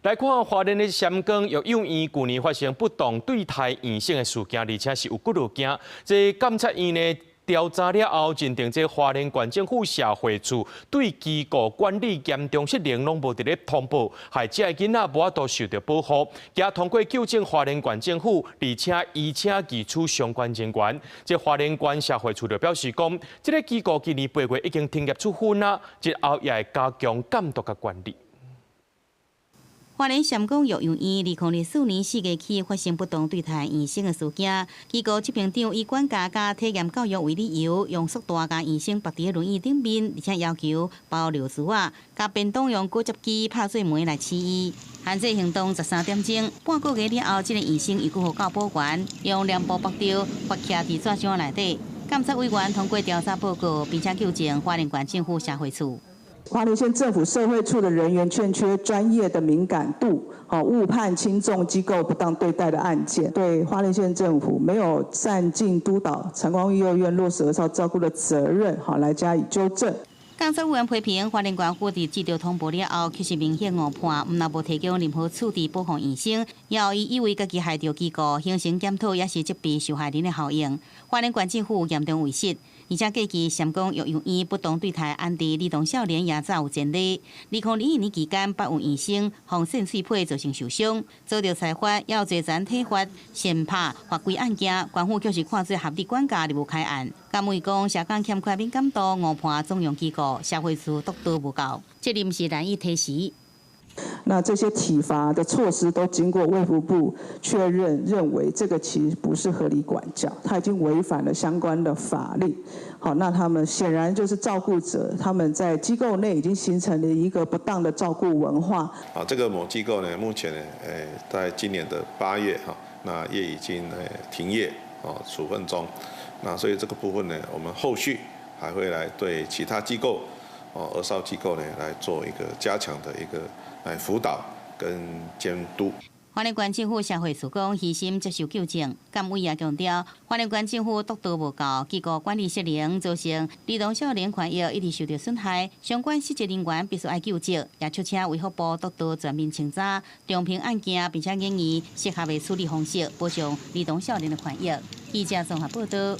来看花莲的三江育幼院去年发生不当对待院生的事件，而且是有几路件。这监察院呢调查了后，认定这花莲县政府社会处对机构管理严重失灵，拢无伫咧通报，害这个囡仔无法度受到保护。也通过纠正花莲县政府，而且移请移除相关人员。这花莲县社会处就表示讲，这个机构今年8月已经停业处分啦，日后也会加强监督甲管理。花莲县公育幼院2004年4月起发生不当对待院生的事件，机构执行长以管家加体验教育为理由，用塑大甲院生绑伫轮椅顶面，而且要求包流珠啊，加便当用果汁机拍碎门来试伊。限制行动13点钟，半个月了后，这个院生又互教保员用脸部绑条发徛伫纸箱内底。监察委员通过调查报告，并且纠正花莲县政府社会处。花莲县政府社会处的人员欠缺专业的敏感度，误判轻重机构不当对待的案件，对花莲县政府没有善尽督导长光育幼院落实儿少照顾的责任，来加以纠正。监察委员批评花莲县府伫接到通报了后，其实明显误判，毋但无提供任何处置保护院生，也有以为家己害着机构，形成检讨也是责备受害人的效应。花莲县政府严重违失，而且计期三公育幼院不当对待安迪儿童少年也早有前例。2021年期间，8位院生防肾碎皮造成受伤，遭到裁罚，也有侪层体罚、限拍、法规案件，官府就是看做合理管教，就无开案。监委讲，社工欠缺敏感度，误判纵容机构，社会处督导无够，责任是难以推辞。那这些体罚的措施都经过卫福部确认，认为这个其实不是合理管教，它已经违反了相关的法令。好，那他们显然就是照顾者，他们在机构内已经形成了一个不当的照顾文化。这个某机构呢，目前呢，在今年的8月那也已经停业处分中。那所以这个部分呢，我们后续还会来对其他机构儿少机构呢来做一个加强的一个来辅导跟监督。花莲县政府社会处讲，虚心接受纠正。监委也强调，花莲县政府督导无够，机构管理失灵，造成儿童少年权益一直受到损害。相关失责人员必须要究责，也促请卫福部督导全面清查、重评案件，并且研议适合的处理方式，保障儿童少年的权益。记者综合报道。